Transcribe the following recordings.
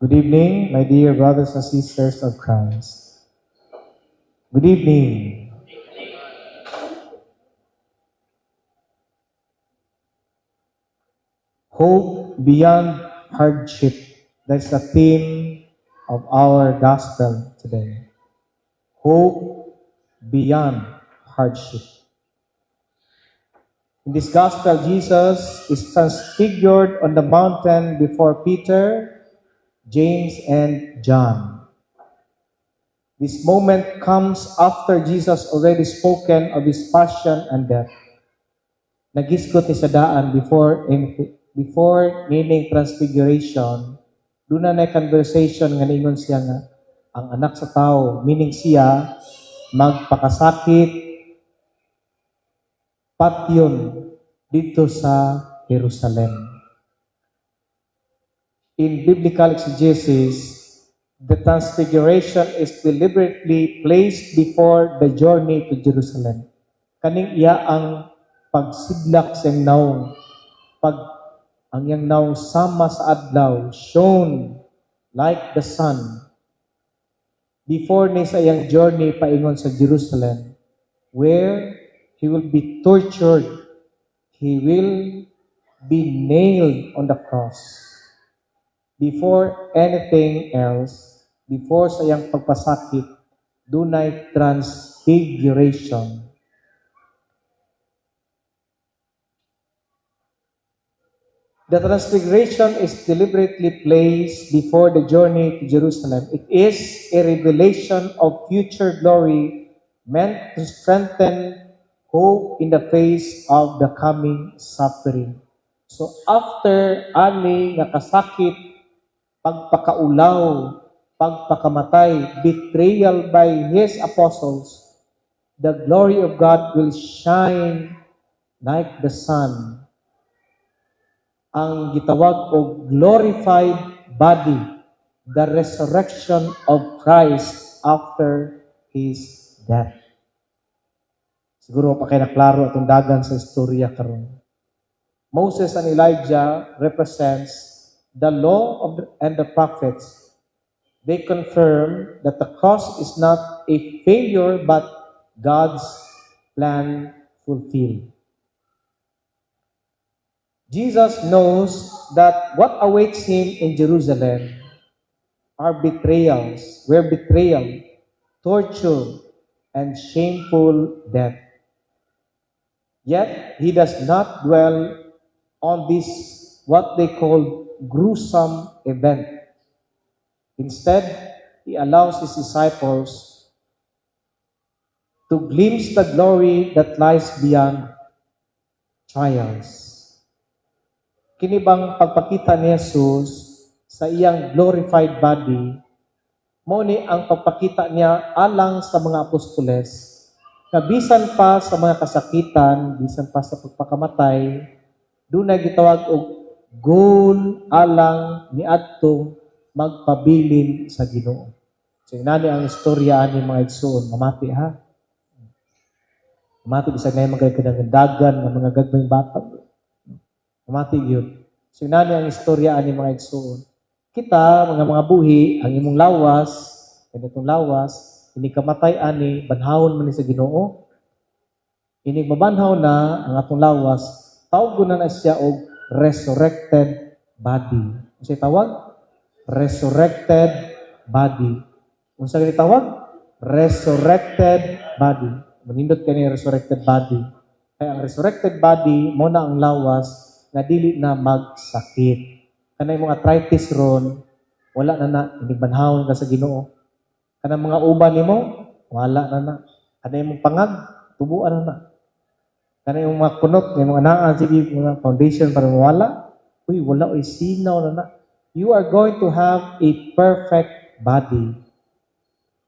Good evening, my dear brothers and sisters of Christ. Good evening. Hope beyond hardship. That's the theme of our gospel today. Hope beyond hardship. In this gospel, Jesus is transfigured on the mountain before Peter, James, and John. This moment comes after Jesus already spoken of his passion and death. Nagisgot ni sa daan before meaning transfiguration, doon na conversation nga ningon siya nga ang anak sa tao, meaning siya magpakasakit patyon dito sa Jerusalem. In biblical exegesis, the transfiguration is deliberately placed before the journey to Jerusalem. Kaning iya ang pagsidlak sa naong, ang yang naong sama sa adlaw, shone like the sun, before ni sa iyang journey paingon sa Jerusalem, where he will be tortured, he will be nailed on the cross. Before anything else, before sa iyang pagpasakit, dunay transfiguration. The transfiguration is deliberately placed before the journey to Jerusalem. It is a revelation of future glory meant to strengthen hope in the face of the coming suffering. So after ani nga kasakit, pagpakaulaw, pagpakamatay, betrayal by his apostles, the glory of God will shine like the sun. Ang gitawag og glorified body, the resurrection of Christ after his death. Siguro pa kay naklaro atong dagan sa istorya karon. Moses and Elijah represents the law and the prophets. They confirm that the cross is not a failure but God's plan fulfilled. Jesus knows that what awaits him in Jerusalem are betrayal, torture, and shameful death. Yet, he does not dwell on this, what they call gruesome event. Instead, he allows his disciples to glimpse the glory that lies beyond trials. Kini bang pagpakita ni Jesus sa iyang glorified body, mao ni ang pagpakita niya alang sa mga apostoles na bisan pa sa mga kasakitan, bisan pa sa pagpakamatay, dunay gitawag og goal alang niadtong magpabilin sa Ginoo. So inani ang istorya ani mga igsoon, mamati ha. Mamati bisag na mga dagan ng mga gagmayng bata. Mamati yun. So inani ang istorya ani mga igsoon. Kita, mga buhi, ang imong lawas, kanitong lawas, ini kamatay ani, banhawon man ni sa Ginoo. Ini mabanhaw na ang atong lawas, tawag na siya og resurrected body. Unsay tawag? Resurrected body. Unsa gani tawag? Resurrected body. Manindot kani resurrected body. Kaya ang resurrected body mo na ang lawas na dili na magsakit. Kanay mga arthritis ron, wala na inibanhawon ka sa Ginoo. Kanang mga uban nimo, wala na. Kanay mong pangag, tubuan na. Kanay mong mga kunot, may mga naan, sige, mga foundation para mawala. Wala, sinaw na. You are going to have a perfect body.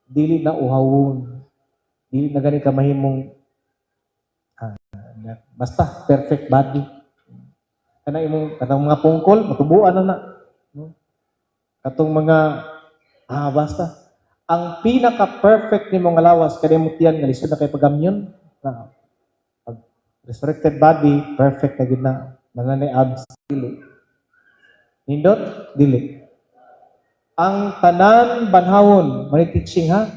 Dili na uhawon. Dili na gani ka mahimong basta perfect body. Kanang mga pungkol, matubuan na. No? Katong mga, basta. Ang pinaka-perfect ni mong lawas, kaya mo tiyan, nga lisod na kay pagamyon. Pag resurrected body, perfect na gina. Mananay abs, dili. Nindot, dili. Ang tanan banhawon, may teaching ha.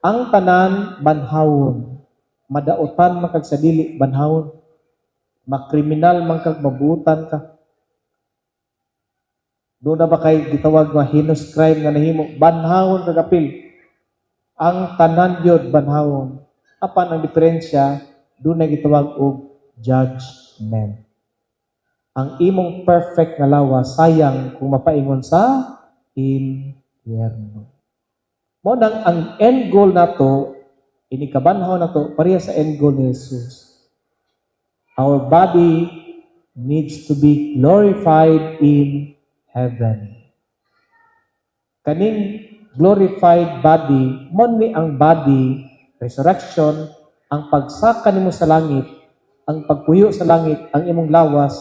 Ang tanan banhawon. Madaotan man kag sa dili banhawon. Makriminal man kag mabutan ka. Doon na ba kay gitawag nga heinous crime nga nahimo? Banhawon kag apil. Ang tanan yun banhawon. Apan ang diferensya, doon na gitawag og judgment. Ang imong perfect nga lawas, sayang kung mapaingon sa impyerno. Mo nang ang end goal nato, inikabanhaw nato pareha sa end goal ni Jesus. Our body needs to be glorified in heaven. Kaning glorified body, mo ni ang body, resurrection, ang pagsaka nimo sa langit, ang pagpuyo sa langit, ang imong lawas,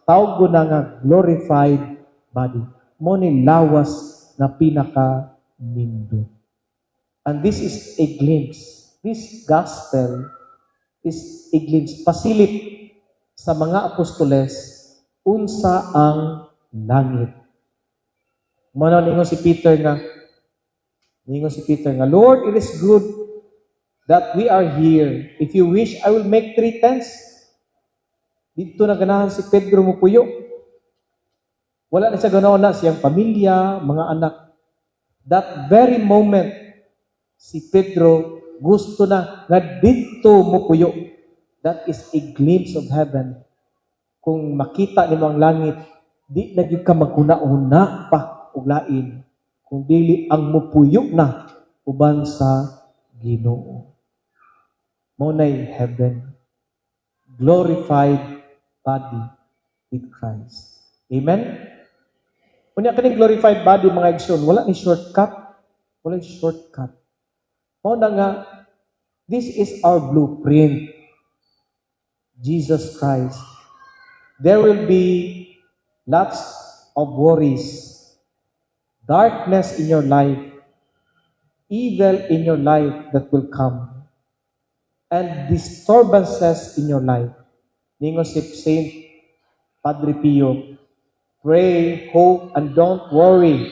tawag ko na nga glorified body. Mo ni lawas na pinaka nindot. And this is a glimpse. This gospel is a glimpse, pasilip sa mga apostoles unsa ang langit. Mano ningon si Peter nga, Lord, it is good that we are here. If you wish, I will make 3 tents. Dito na ganahan si Pedro mo puyo. Wala na siya ganaon na siyang pamilya, mga anak. That very moment, si Pedro gusto na nga dito mo puyo. That is a glimpse of heaven. Kung makita nimo ang langit, di na gyud ka maguna-una pa og lain. Kung dili ang mupuyo na uban sa Ginoo. Mao nay heaven. Glorified body with Christ. Amen? Unya kaning glorified body mga igsoon, wala ni shortcut. Wala ni shortcut. Mao na nga, this is our blueprint. Jesus Christ. There will be lots of worries, darkness in your life, evil in your life that will come, and disturbances in your life. Ningon si Saint Padre Pio, pray, hope, and don't worry.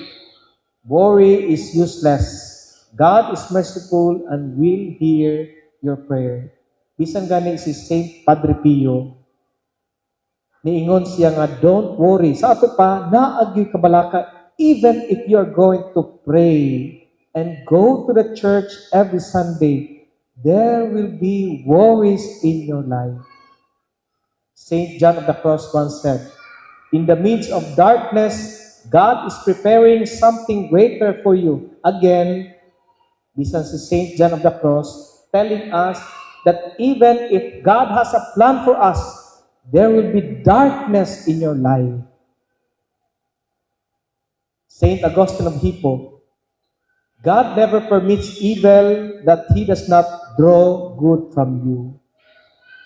Worry is useless. God is merciful and will hear your prayer. Bisan gani si Saint Padre Pio, niingon siya nga, don't worry. Sa ato pa, naagyoy kabalaka, even if you're going to pray and go to the church every Sunday, there will be worries in your life. Saint John of the Cross once said, in the midst of darkness, God is preparing something greater for you. Again, bisan si Saint John of the Cross telling us that even if God has a plan for us, there will be darkness in your life. Saint Augustine of Hippo, God never permits evil that He does not draw good from you.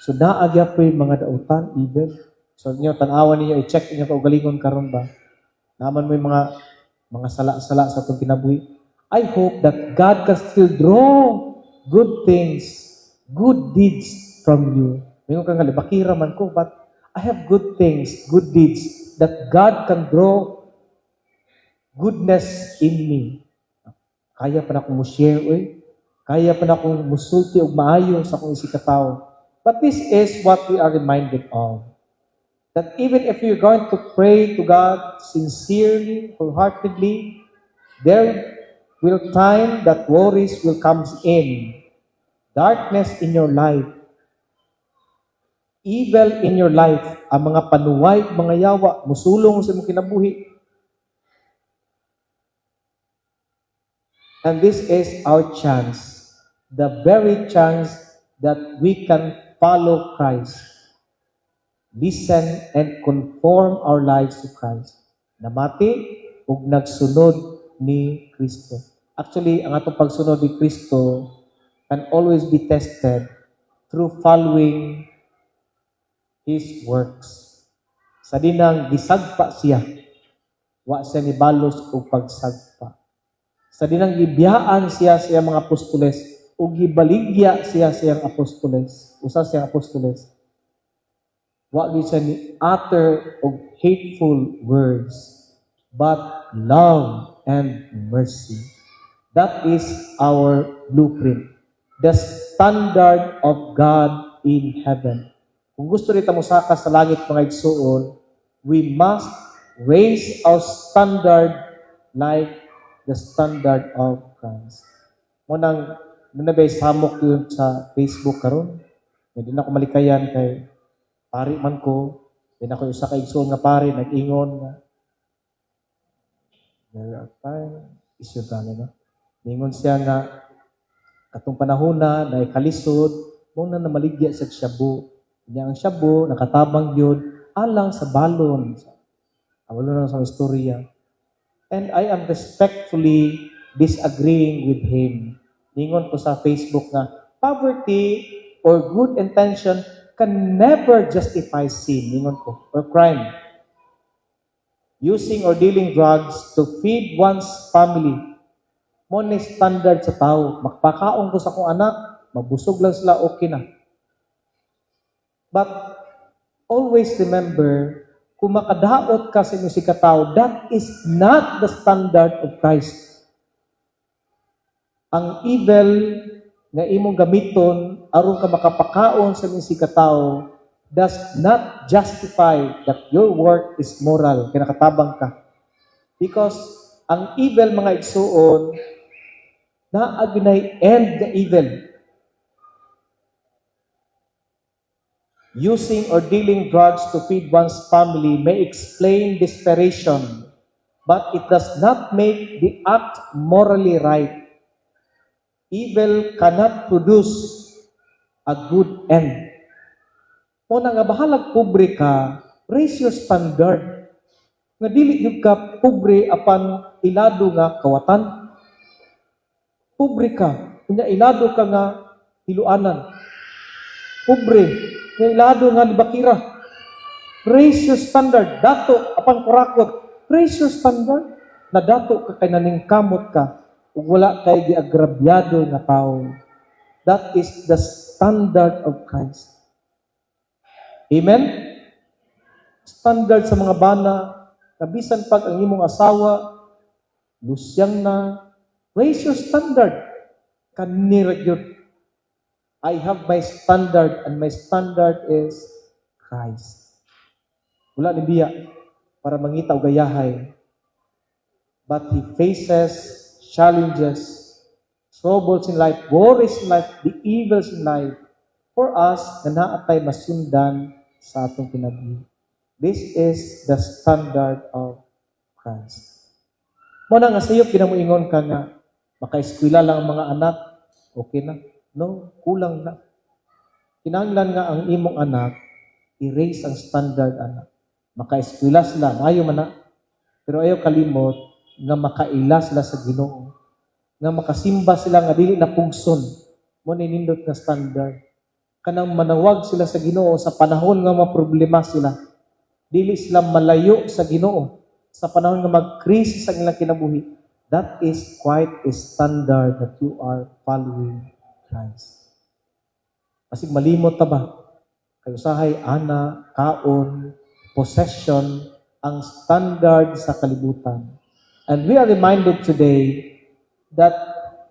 So naagya po yung mga dautan, evil. So niyo tanawan niyo, i-check niyo kaugalingon karon ba. Naman mo yung mga sala-sala sa itong kinabuhi. I hope that God can still draw good things, good deeds from you. Mayroon kang bakira man ko, but I have good things, good deeds, that God can draw goodness in me. Kaya pa na akong share, kaya pa na akong musulti o maayo sa akong isikataw. But this is what we are reminded of. That even if you're going to pray to God sincerely, wholeheartedly, there will time that worries will come in. Darkness in your life. Evil in your life. Ang mga panuway, mga yawa, musulong sa mong kinabuhi. And this is our chance. The very chance that we can follow Christ. Listen and conform our lives to Christ. Namati ug nagsunod ni Kristo. Actually, ang atong pagsunod ni Kristo can always be tested through following His works. Sa dinang gisagpa siya, wa siya ni balos o pagsagpa. Sa dinang gibiyaan siya sa mga apostoles, o gibaligya siya siyang apostoles, usa siyang apostoles. Wa gyud siya ni utter og hateful words, but love and mercy. That is our blueprint. The standard of God in heaven. Kung gusto rin mo saka sa langit mga igsuon, we must raise our standard like the standard of Christ. Munang nanabay samok yun sa Facebook karon. Hindi na ako malikayan kay pari man ko. Hindi na ako usa ka igsuon nga pari, nag-ingon nga. There are time, isyo tani na. Ningon siya nga, katong panahon na kalisod, muna na maligya sa shabu. Kanya ang shabu, nakatabang yun, alang sa balon. Balon sa istorya. And I am respectfully disagreeing with him. Ningon ko sa Facebook nga, poverty or good intention can never justify sin, ningon ko, or crime. Using or dealing drugs to feed one's family. Mo ni standard sa tao. Magpakaon ko sa akong anak, mabusog lang sila, okay na. But always remember, kung makadaot ka sa inyo si katao, that is not the standard of Christ. Ang evil nga imong gamiton aron ka makapakaon sa inyo si katao does not justify that your work is moral, kinakatabang ka. Because ang evil mga igsuon, naaginay end the evil. Using or dealing drugs to feed one's family may explain desperation, but it does not make the act morally right. Evil cannot produce a good end. Muna nga bahalag pobre ka, raise your standard. Nga dili gyud ka pobre apan ilado nga kawatan. Pobre ka, kunya ilado ka nga hiluanan. Pobre, nga ilado nga libakira. Raise your standard. Dato apan kurakot. Raise your standard. Na dato ka kay naningkamot ka ug wala kay giagrabyado nga tao. That is the standard of Christ. Amen? Standard sa mga bana, kabisan pag ang imong asawa, lusyang na, raise your standard. Kaniragyot. I have my standard and my standard is Christ. Wala ni biya para mangita og gayahay. But he faces challenges, troubles in life, worries in life, the evils in life for us na naatay masundan sa atong kinabuhi. This is the standard of Christ. Muna nga sayop kinamuingon ka nga makaeskwela lang ang mga anak, okay na. No, kulang na. Kinahanglan nga ang imong anak, i-raise ang standard anak. Makaeskwela sila, ayaw man na. Pero ayaw kalimot nga makaila sila sa Ginoo. Nga makasimba sila nga dili na pugson. Mo nindot nga standard. Kanang manawag sila sa Ginoo sa panahon nga maproblema sila. Dili sila malayo sa Ginoo sa panahon nga mag-crisis ang ilang kinabuhi. That is quite a standard that you are following Christ. Kasi malimot ta ba? Kay usahay ana, kaon, possession ang standard sa kalibutan. And we are reminded today that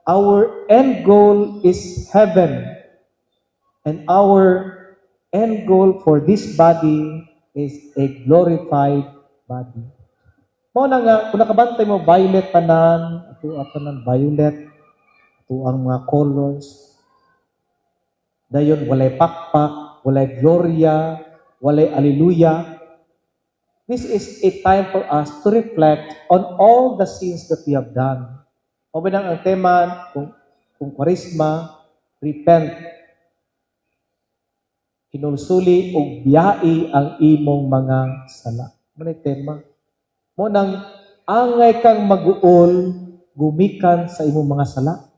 our end goal is heaven. And our end goal for this body is a glorified body. Mo na nga, kung nakabantay mo, violet tanan, ito tanan, violet, ito ang mga colors. Dayon, walay pakpak, walay gloria, walay alleluia. This is a time for us to reflect on all the sins that we have done. O binang ang tema, kung kwarisma, repent. Kinulsuli o biyai ang imong mga sala. Manay tema. Mo nang angay kang mag-uol, gumikan sa imong mga sala.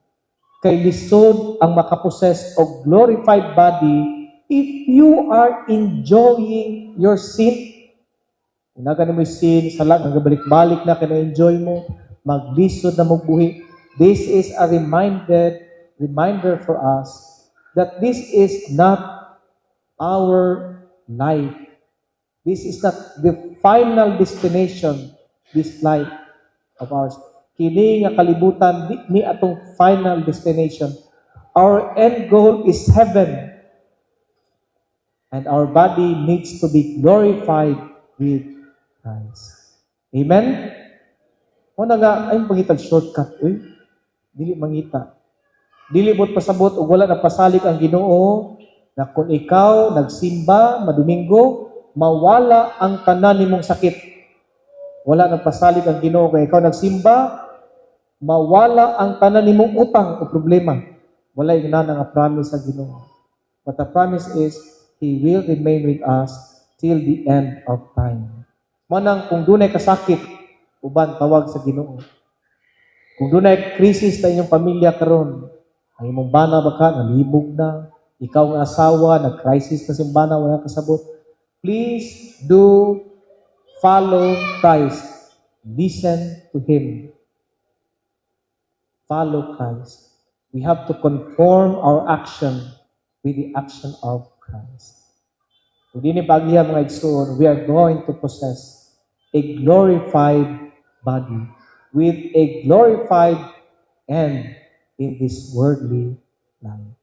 Kay lisod ang makaposes o glorified body if you are enjoying your sin. Kung nagan mo yung sin, sala, nagabalik-balik na, kina-enjoy mo, maglisod na magbuhi. This is a reminder for us that this is not our life. This is not the final destination, this life of ours. Kini nga kalibutan ni atong final destination. Our end goal is heaven. And our body needs to be glorified with Christ. Amen? Una nga, ay pangitag shortcut. Uy, dili mangita. Dili mo't pasabot o wala napasalig ang Ginoo na kung ikaw nagsimba madomingo, mawala ang tanan nimong sakit. Wala napasalig ang Ginoo kung ikaw nagsimba, mawala ang tanan nimong utang o problema. Wala yung nga promise sa Ginoo. But the promise is, He will remain with us till the end of time. Manang kung dunay kasakit, uban tawag sa Ginoo. Kung dunay krisis sa inyong pamilya karon, ang imong bana baka nalibog na, ikaw nga asawa, nag-crisis na simbana, wala kasabot. Please do follow Christ. Listen to Him. Follow Christ. We have to conform our action with the action of Christ. Kung di ni paghiya mga igsoon, we are going to possess a glorified body with a glorified end in this worldly life.